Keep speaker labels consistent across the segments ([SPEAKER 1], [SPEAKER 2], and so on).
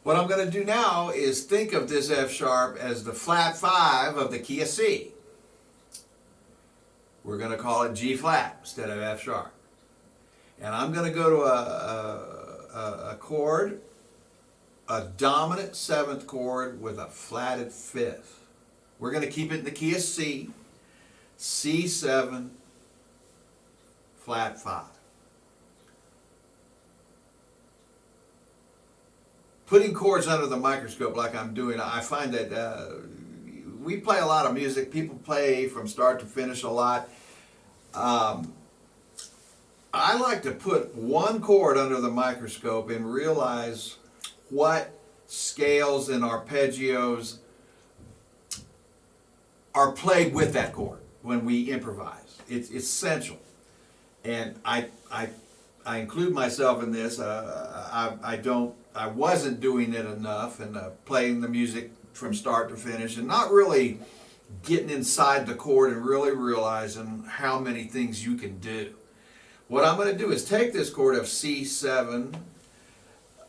[SPEAKER 1] What I'm going to do now is think of this F sharp as the flat 5 of the key of C. We're going to call it G flat instead of F sharp. And I'm going to go to a chord, a dominant 7th chord with a flatted 5th. We're going to keep it in the key of C, C7, flat 5. Putting chords under the microscope like I'm doing, I find that we play a lot of music. People play from start to finish a lot. I like to put one chord under the microscope and realize what scales and arpeggios are played with that chord when we improvise. It's essential. And I include myself in this. I wasn't doing it enough and playing the music from start to finish and not really getting inside the chord and really realizing how many things you can do. What I'm going to do is take this chord of C7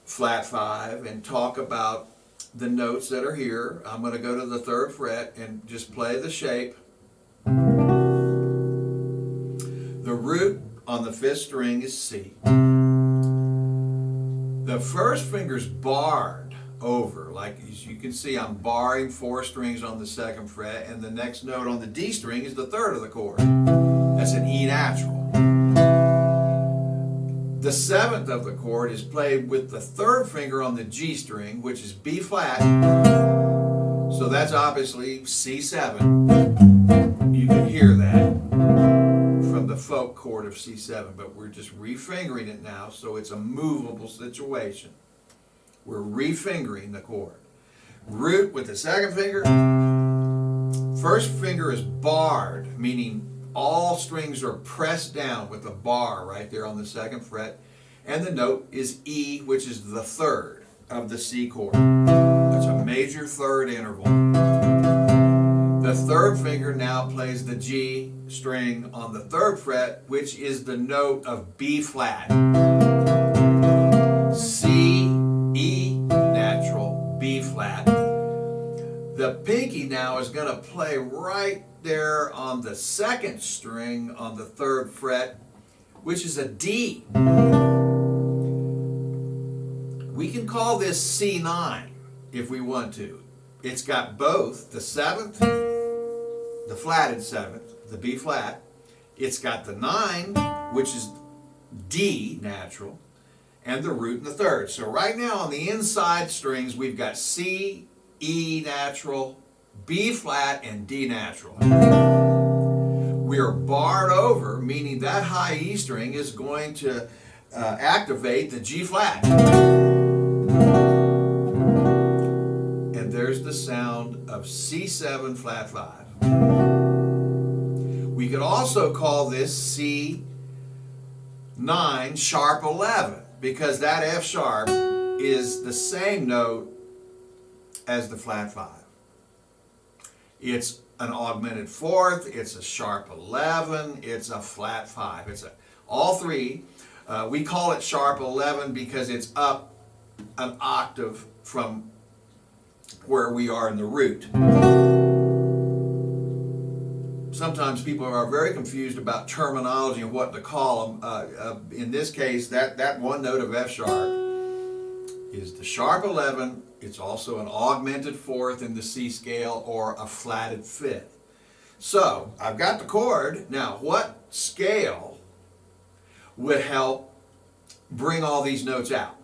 [SPEAKER 1] flat 5 and talk about the notes that are here. I'm going to go to the 3rd fret and just play the shape. The root on the 5th string is C. The first finger's barred over, like as you can see, I'm barring 4 strings on the 2nd fret, and the next note on the D string is the 3rd of the chord. That's an E natural. The 7th of the chord is played with the 3rd finger on the G string, which is B flat. So that's obviously C7. You can hear that from the folk chord of C7, but we're just refingering it now, so it's a movable situation. We're refingering the chord. Root with the 2nd finger. 1st finger is barred, meaning all strings are pressed down with a bar right there on the 2nd fret, and the note is E, which is the 3rd of the C chord. That's a major 3rd interval. The 3rd finger now plays the G string on the 3rd fret, which is the note of B flat. C, E natural, B flat. The pinky now is going to play right there on the 2nd string on the 3rd fret, which is a D. We can call this C9 if we want to. It's got both the 7th, the flatted 7th, the B flat. It's got the 9, which is D natural, and the root in the 3rd. So right now on the inside strings, we've got C, E natural, B flat, and D natural. We are barred over, meaning that high E string is going to activate the G flat. And there's the sound of C7 flat 5. We could also call this C9 sharp 11, because that F sharp is the same note as the flat 5. It's an augmented 4th, it's a sharp 11, it's a flat 5. It's all three. We call it sharp 11 because it's up an octave from where we are in the root. Sometimes people are very confused about terminology and what to call them. In this case, that one note of F sharp is the sharp 11. It's also an augmented 4th in the C scale or a flatted 5th. So I've got the chord. Now, what scale would help bring all these notes out?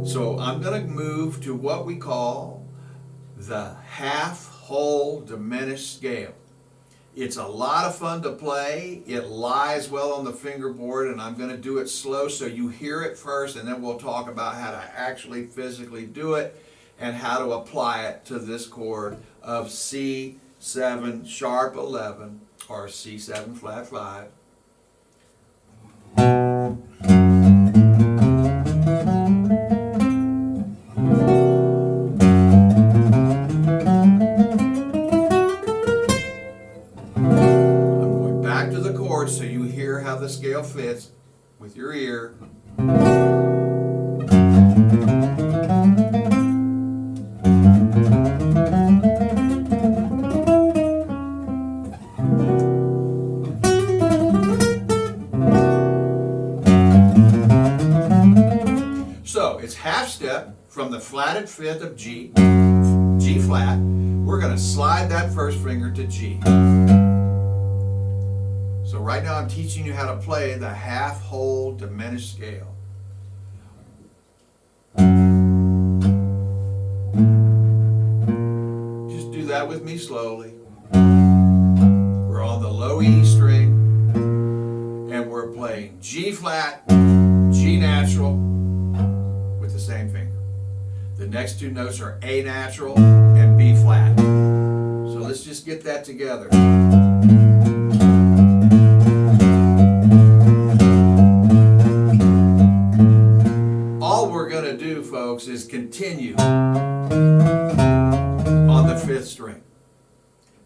[SPEAKER 1] So I'm going to move to what we call the half-whole diminished scale. It's a lot of fun to play. It lies well on the fingerboard, and I'm going to do it slow so you hear it first, and then we'll talk about how to actually physically do it and how to apply it to this chord of C7 sharp 11 or C7 flat 5. So you hear how the scale fits with your ear. So it's half step from the flatted fifth of G, G flat. We're going to slide that first finger to G. So right now I'm teaching you how to play the half whole diminished scale. Just do that with me slowly. We're on the low E string and we're playing G flat, G natural with the same finger. The next two notes are A natural and B flat. So let's just get that together. All we're going to do, folks, is continue on the fifth string.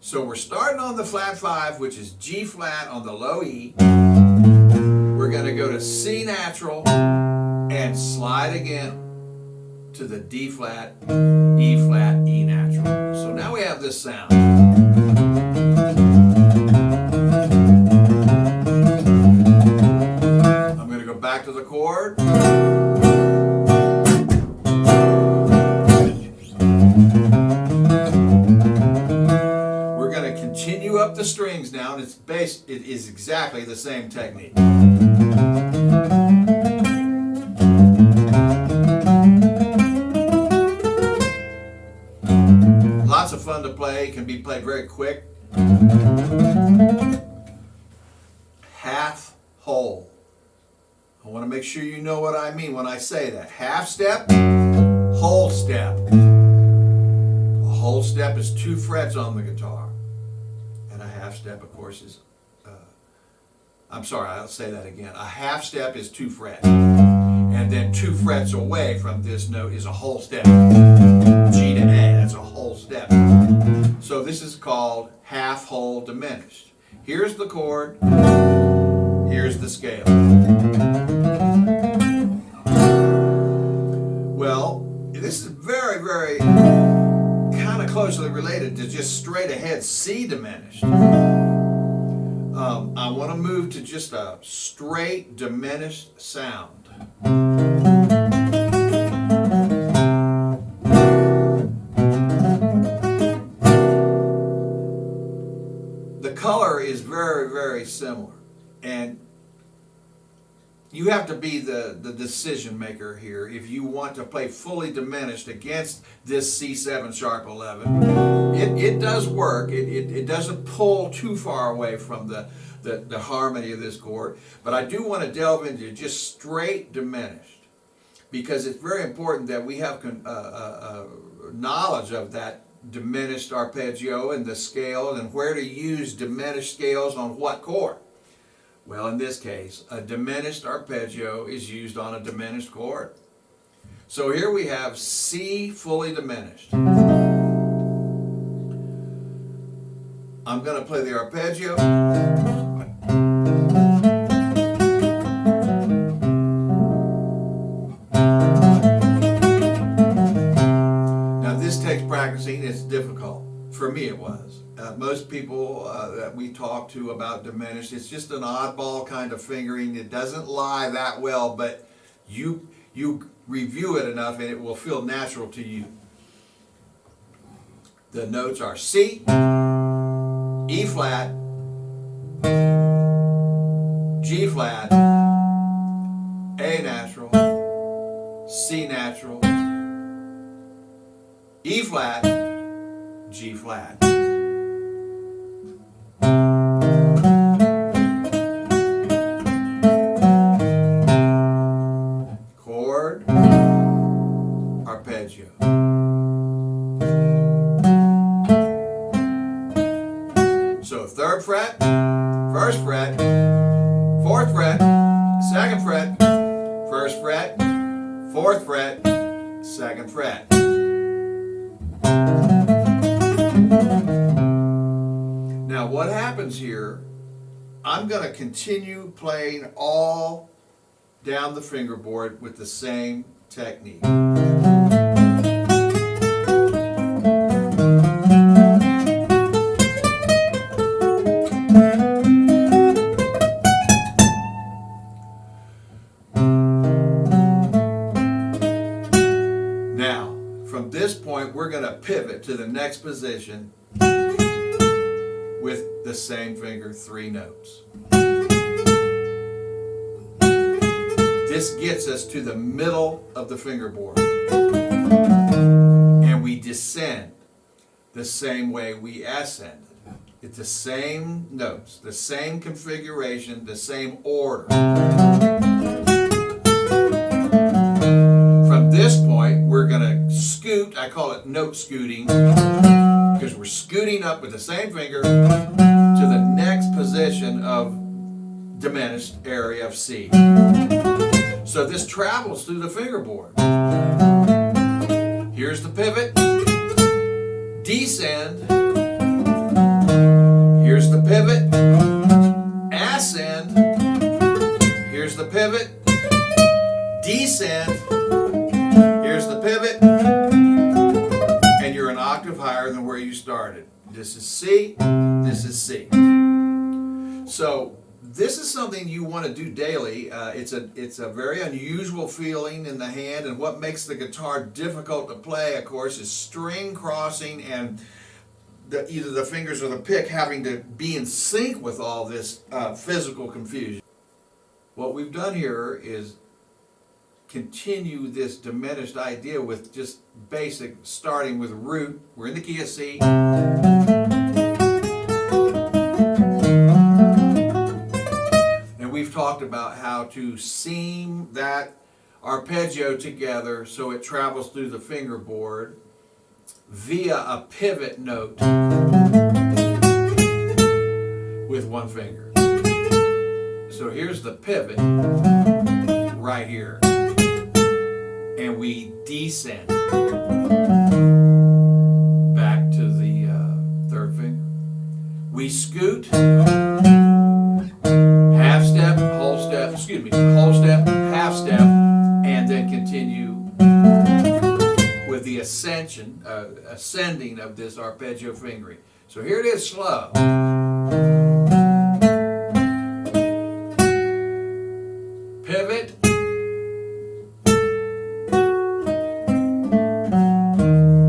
[SPEAKER 1] So we're starting on the flat 5, which is G flat on the low E. We're going to go to C natural and slide again to the D flat, E flat, E natural. So now we have this sound. I'm going to go back to the chord. We're going to continue up the strings now, and it is exactly the same technique. Lots of fun to play, can be played very quick. Half whole. I want to make sure you know what I mean when I say that. Half step, whole step. A whole step is 2 frets on the guitar. And a half step, of course, is, I'm sorry, I'll say that again. A half step is 2 frets. And then 2 frets away from this note is a whole step. G to A, that's a whole step. So this is called half whole diminished. Here's the chord, here's the scale. Well, this is very, very kind of closely related to just straight ahead C diminished. I want to move to just a straight diminished sound. The color is very, very similar, and you have to be the decision maker here if you want to play fully diminished against this C7 sharp 11. It does work. It doesn't pull too far away from the harmony of this chord, but I do want to delve into just straight diminished because it's very important that we have knowledge of that diminished arpeggio and the scale and where to use diminished scales on what chord. Well, in this case, a diminished arpeggio is used on a diminished chord. So here we have C fully diminished. I'm going to play the arpeggio. Now this takes practicing. It's difficult. For me it was. Most people that we talk to about diminished, it's just an oddball kind of fingering. It doesn't lie that well, but you review it enough and it will feel natural to you. The notes are C, E flat, G flat, A natural, C natural, E flat, G flat. Chord, arpeggio. So 3rd fret, 1st fret, 4th fret, 2nd fret, 1st fret, 4th fret, 2nd fret. Now what happens here, I'm going to continue playing all down the fingerboard with the same technique. we're going to pivot to the next position with the same finger, 3 notes. This gets us to the middle of the fingerboard. And we descend the same way we ascended. It's the same notes, the same configuration, the same order. From this point, we're going to scoot. I call it note scooting, because we're scooting up with the same finger to the next position of diminished area of C. So this travels through the fingerboard. Here's the pivot, descend. Here's the pivot, ascend. Here's the pivot, descend. Here's the pivot, and you're an octave higher than where you started. This is C, this is C. So this is something you want to do daily. It's a very unusual feeling in the hand, and what makes the guitar difficult to play, of course, is string crossing and either the fingers or the pick having to be in sync with all this physical confusion. What we've done here is continue this diminished idea with just basic, starting with root. We're in the key of C. And we've talked about how to seam that arpeggio together so it travels through the fingerboard via a pivot note with one finger. So here's the pivot right here, and we descend back to the third finger. We scoot, half step, whole step, whole step, half step, and then continue with the ascending of this arpeggio fingering. So here it is slow. Pivot.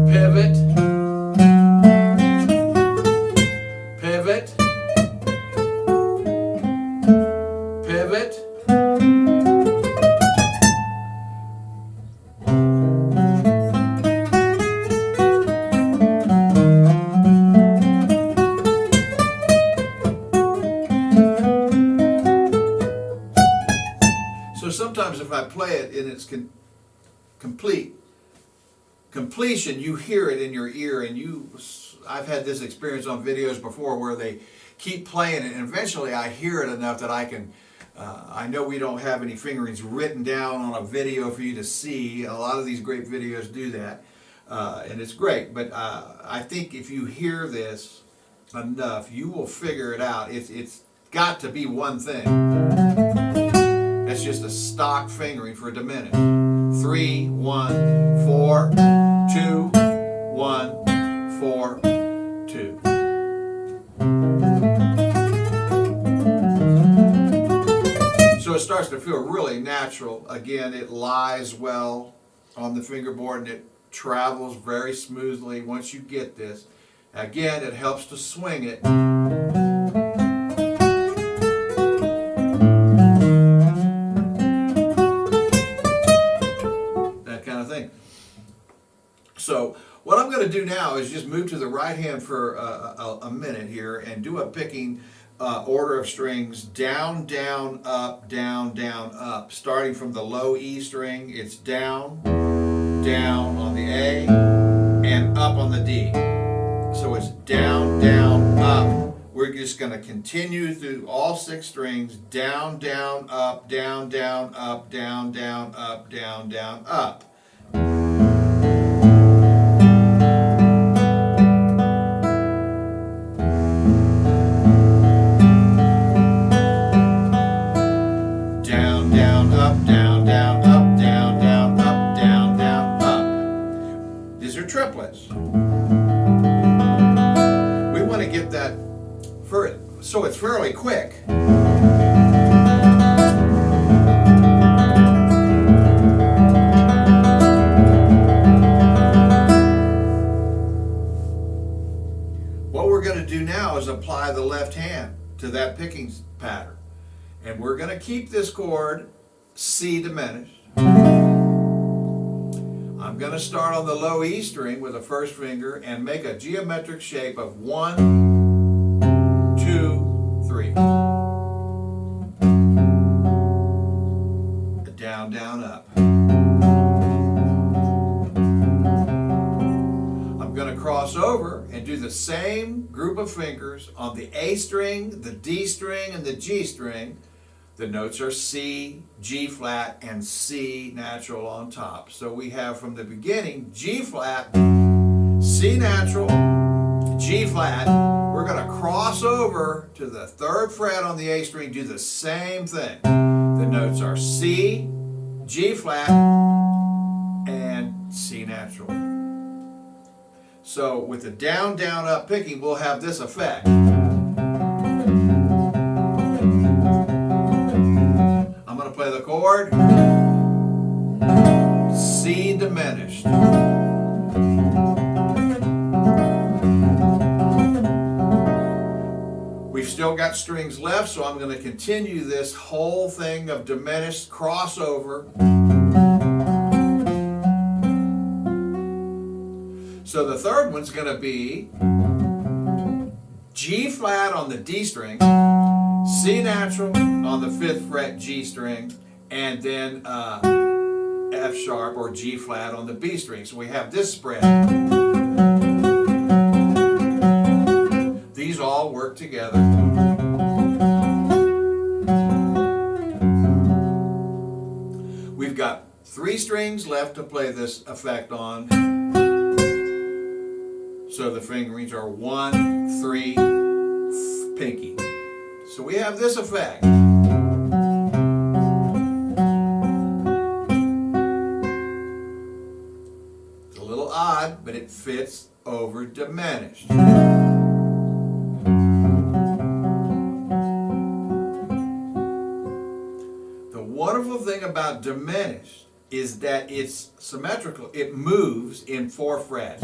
[SPEAKER 1] Pivot. Pivot. Pivot. Sometimes if I play it in its completion, you hear it in your ear, and I've had this experience on videos before where they keep playing it, and eventually I hear it enough that I can, I know we don't have any fingerings written down on a video for you to see. A lot of these great videos do that, and it's great, but I think if you hear this enough, you will figure it out. It's got to be one thing. That's just a stock fingering for a diminished. 3, 1, 4, 2, 1, 4, 2. So it starts to feel really natural. Again, it lies well on the fingerboard and it travels very smoothly once you get this. Again, it helps to swing it. So what I'm going to do now is just move to the right hand for a minute here and do a picking order of strings down, down, up, down, down, up. Starting from the low E string, it's down, down on the A, and up on the D. So it's down, down, up. We're just going to continue through all 6 strings, down, down, up, down, down, up, down, down, up, down, down, up. Triplets. We want to get that so it's fairly quick. apply the left hand to that picking pattern. And we're going to keep this chord C diminished. I'm going to start on the low E string with the first finger and make a geometric shape of 1, 2, 3. Down, down, up. I'm going to cross over and do the same group of fingers on the A string, the D string, and the G string. The notes are C, G flat, and C natural on top. So we have from the beginning G flat, C natural, G flat. We're going to cross over to the 3rd fret on the A string, do the same thing. The notes are C, G flat, and C natural. So with the down, down, up picking, we'll have this effect. I'm going to play the chord C diminished. We've still got strings left, so I'm going to continue this whole thing of diminished crossover. So the 3rd one's going to be G flat on the D string, C natural on the 5th fret G string, and then F sharp or G flat on the B string. So we have this spread. These all work together. We've got 3 strings left to play this effect on. So the fingerings are 1, 3, pinky. So we have this effect. It's a little odd, but it fits over diminished. The wonderful thing about diminished is that it's symmetrical. It moves in 4 frets.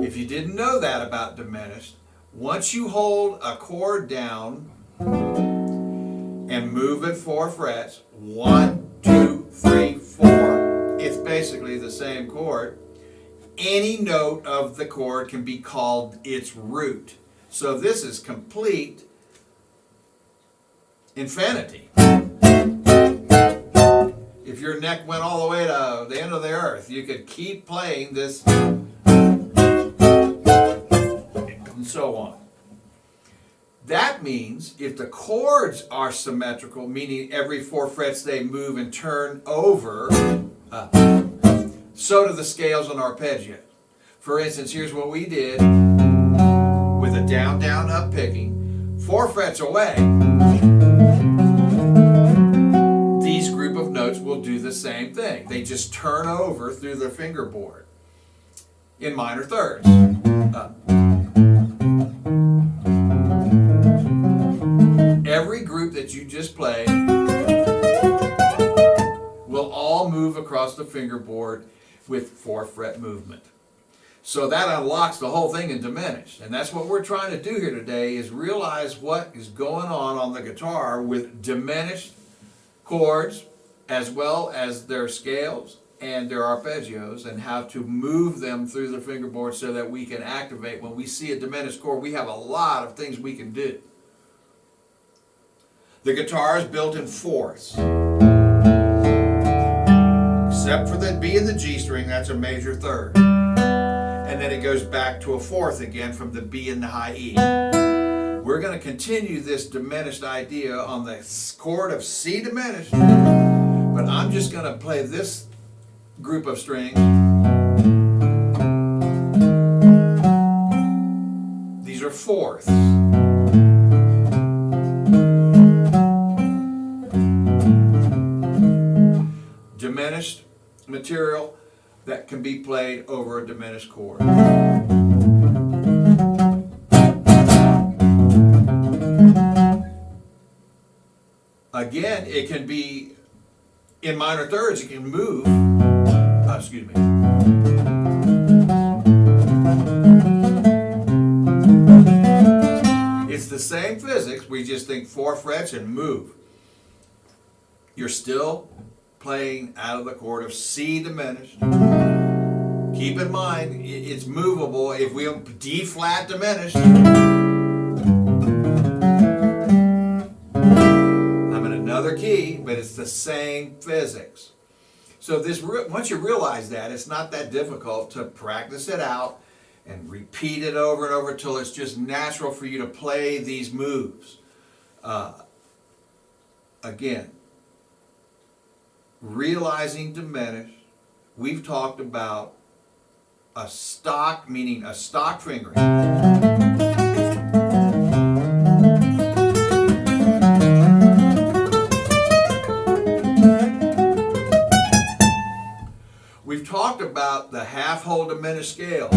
[SPEAKER 1] If you didn't know that about diminished, once you hold a chord down and move it 4 frets, 1, 2, 3, 4, it's basically the same chord. Any note of the chord can be called its root. So this is complete infinity. If your neck went all the way to the end of the earth, you could keep playing this and so on. That means if the chords are symmetrical, meaning every 4 frets they move and turn over, so do the scales and arpeggios. For instance, here's what we did with a down, down, up picking. 4 frets away, these group of notes will do the same thing. They just turn over through the fingerboard in minor thirds. Every group that you just played will all move across the fingerboard with 4 fret movement. So that unlocks the whole thing in diminished. And that's what we're trying to do here today, is realize what is going on the guitar with diminished chords as well as their scales and their arpeggios, and how to move them through the fingerboard so that we can activate. When we see a diminished chord, we have a lot of things we can do. The guitar is built in fourths. Except for the B and the G string, that's a major third. And then it goes back to a fourth again from the B and the high E. We're going to continue this diminished idea on the chord of C diminished, but I'm just going to play this group of strings. These are fourths. Diminished material that can be played over a diminished chord. Again, it can be in minor thirds. You can move. Excuse me. the same physics, we just think 4 frets and move. You're still playing out of the chord of C diminished. Keep in mind, it's movable. If we D flat diminished, I'm in another key, but it's the same physics. So this, once you realize that, it's not that difficult to practice it out and repeat it over and over until it's just natural for you to play these moves. Again, realizing diminished, we've talked about a stock, meaning a stock fingering. We've talked about the half-whole diminished scale.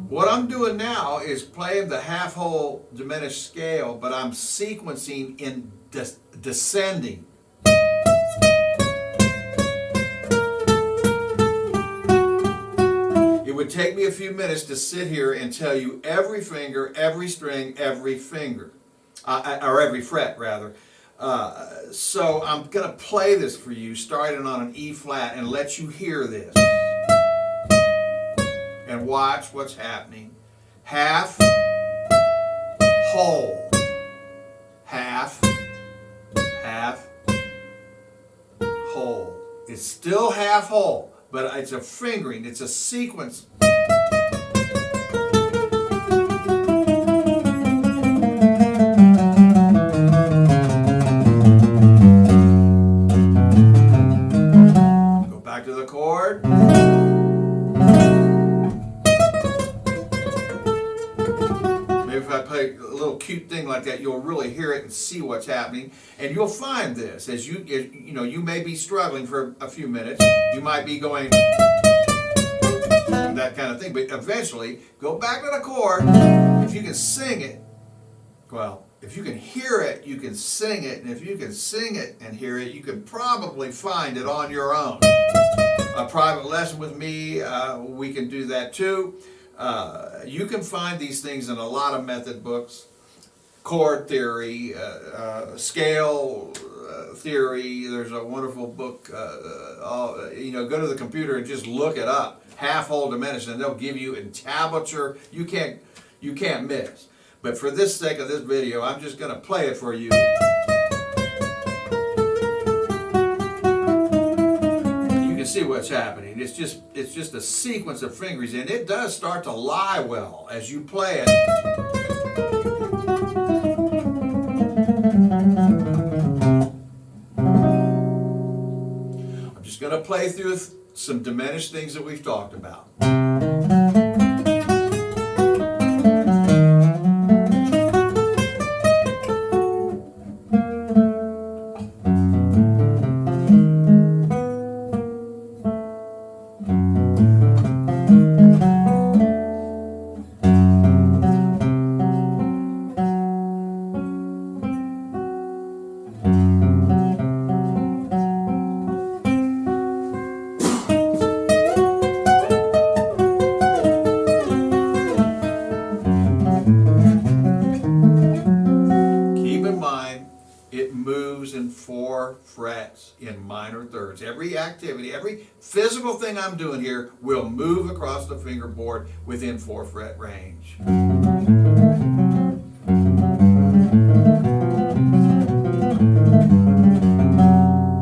[SPEAKER 1] What I'm doing now is playing the half-whole diminished scale, but I'm sequencing in descending. It would take me a few minutes to sit here and tell you every finger, every string, every finger, or every fret rather. So I'm going to play this for you starting on an E flat and let you hear this. And watch what's happening. Half, whole. Half, half, whole. It's still half whole, but it's a fingering, it's a sequence. Go back to the chord. Maybe if I play a little cute thing like that, you'll really hear it and see what's happening. And you'll find this as you may be struggling for a few minutes. You might be going that kind of thing, but eventually go back to the chord. If you can sing it, well, if you can hear it, you can sing it, and if you can sing it and hear it, you can probably find it on your own. A private lesson with me, we can do that too. You can find these things in a lot of method books, chord theory, scale theory. There's a wonderful book. Go to the computer and just look it up. Half-whole diminished, and they'll give you entablature. You can't miss. But for this sake of this video, I'm just going to play it for you. See what's happening. It's just a sequence of fingers, and it does start to lie well as you play it. I'm just going to play through some diminished things that we've talked about. In 4 frets in minor thirds. Every activity, every physical thing I'm doing here will move across the fingerboard within 4 fret range.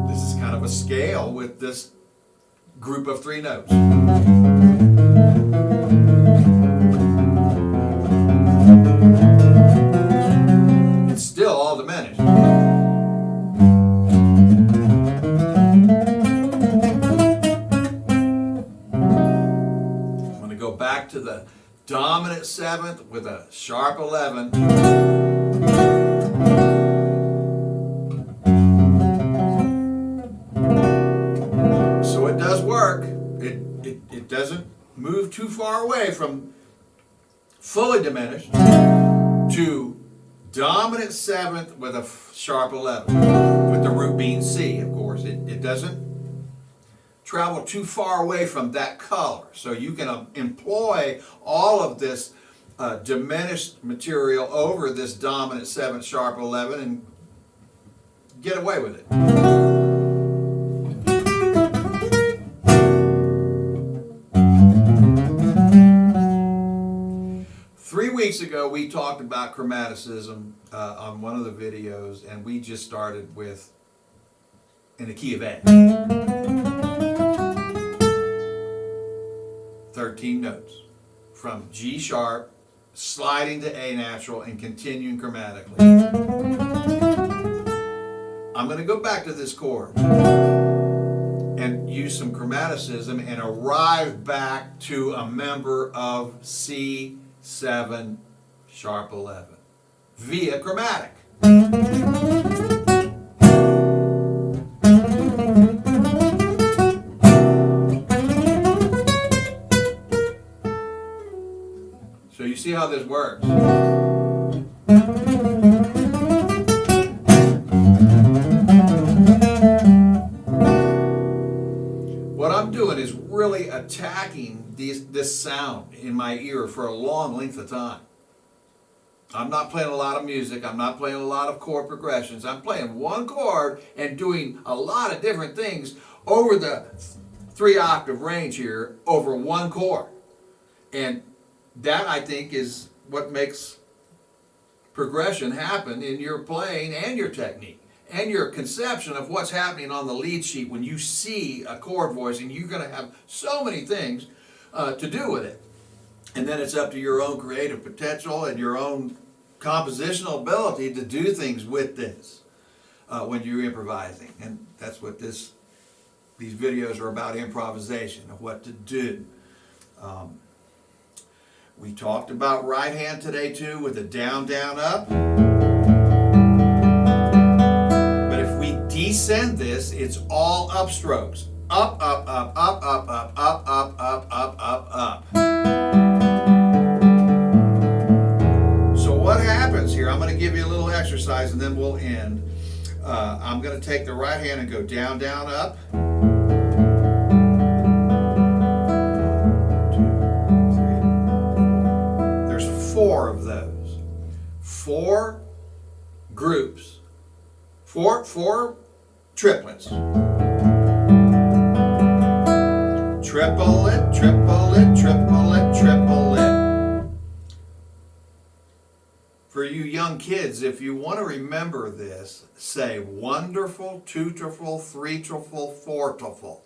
[SPEAKER 1] This is kind of a scale with this group of 3 notes. It's still all diminished. Back to the dominant 7th with a sharp 11. move too far away from fully diminished to dominant seventh with a sharp 11, with the root being C, of course. It doesn't travel too far away from that color. So you can employ all of this diminished material over this dominant seventh sharp 11 and get away with it. 3 weeks ago, we talked about chromaticism on one of the videos, and we just started with in the key of A. 13 notes from G sharp, sliding to A natural, and continuing chromatically. I'm going to go back to this chord and use some chromaticism and arrive back to a member of C7 sharp 11 via chromatic. So you see how this works. What I'm doing is really attacking this sound in my ear for a long length of time. I'm not playing a lot of music. I'm not playing a lot of chord progressions. I'm playing one chord and doing a lot of different things over the 3-octave range here over one chord. And that, I think, is what makes progression happen in your playing and your technique and your conception of what's happening on the lead sheet when you see a chord voicing. You're going to have so many things to do with it. And then it's up to your own creative potential and your own compositional ability to do things with this when you're improvising. And that's what these videos are about, improvisation, of what to do. We talked about right hand today too with a down, down, up. But if we descend this, it's all upstrokes. Up, up, up, up, up, up, up, up, up, up, up, up. So what happens here, I'm going to give you a little exercise and then we'll end. I'm going to take the right hand and go down, down, up. 4 of those. 4 groups. 4 triplets. Triplet, triplet, triplet, triplet. For you young kids, if you want to remember this, say wonderful, two-triple, three-triple, four-triple.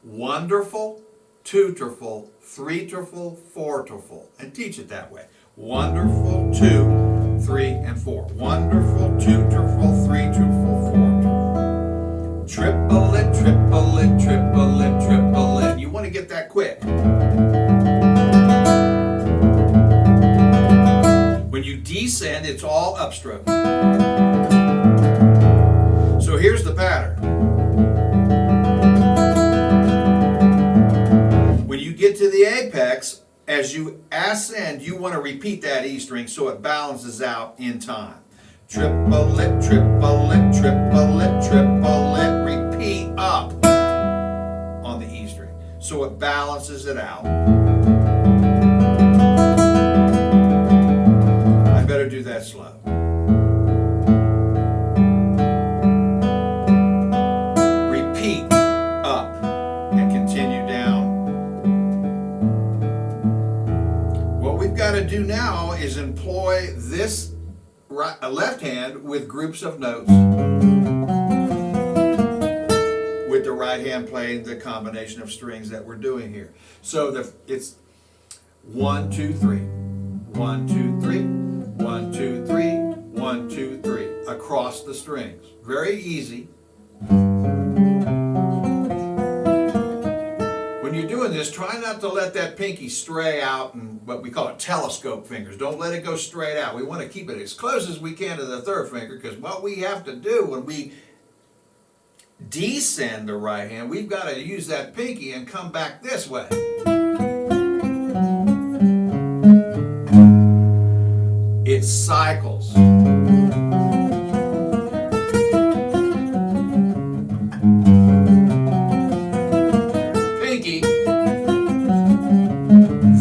[SPEAKER 1] Wonderful, two-triple, three-triple, four-triple. And teach it that way. Wonderful, 2, 3, and 4. Wonderful, 2, triple, 3, triple, 4, triple. Triplet, triplet, triplet, triplet. You want to get that quick. When you descend, it's all upstroke. So here's the pattern. When you get to the apex, as you ascend, you want to repeat that E string so it balances out in time. Triplet, triplet, triplet, triplet. Repeat up on the E string so it balances it out. I better do that slow. Repeat up and continue down. What we've got to do now is employ this left hand with groups of notes, with the right hand playing the combination of strings that we're doing here. So it's 1, 2, 3, 1, 2, 3, 1, 2, 3, 1, 2, 3 across the strings. Very easy. When you're doing this, try not to let that pinky stray out and what we call it telescope fingers. Don't let it go straight out. We want to keep it as close as we can to the third finger, because what we have to do when we descend the right hand, we've got to use that pinky and come back this way.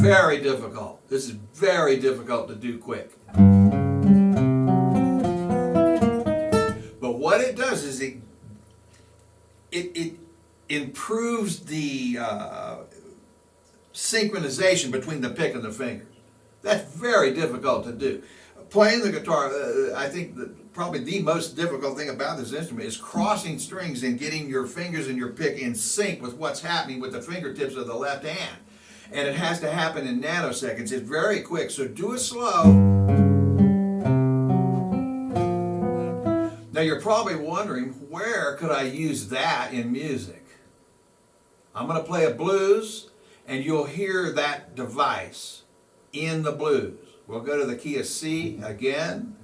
[SPEAKER 1] very difficult. This is very difficult to do quick. But what it does is it improves the synchronization between the pick and the fingers. That's very difficult to do. Playing the guitar, I think that probably the most difficult thing about this instrument is crossing strings and getting your fingers and your pick in sync with what's happening with the fingertips of the left hand. And it has to happen in nanoseconds. It's very quick, so do it slow. Now you're probably wondering, where could I use that in music? I'm going to play a blues, and you'll hear that device in the blues. We'll go to the key of C again.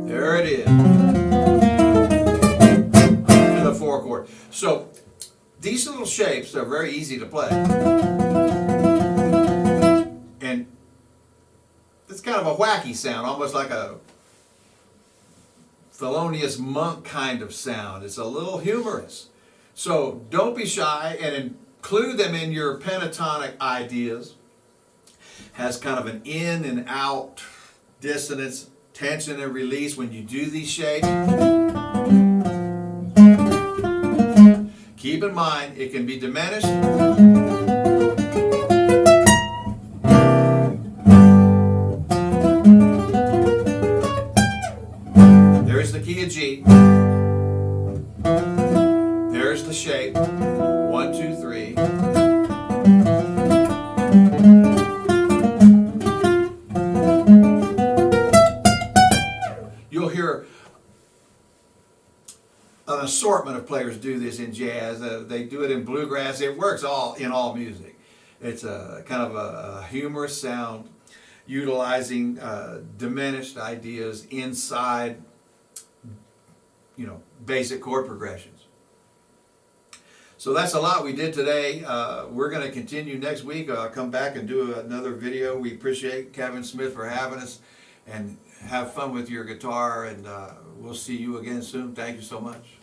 [SPEAKER 1] There it is. To the 4 chord. So these little shapes are very easy to play. And it's kind of a wacky sound, almost like a Thelonious Monk kind of sound. It's a little humorous. So don't be shy and include them in your pentatonic ideas. Has kind of an in and out dissonance, tension and release when you do these shapes. Keep in mind, it can be diminished. There's the key of G. There's the shape. 1, 2, 3. You'll hear an assortment of players do this in jazz. They do it in bluegrass. It works in all music. It's a kind of a humorous sound, utilizing diminished ideas inside, basic chord progressions. So that's a lot we did today. We're going to continue next week. I'll come back and do another video. We appreciate Kevin Smith for having us, and have fun with your guitar, and we'll see you again soon. Thank you so much.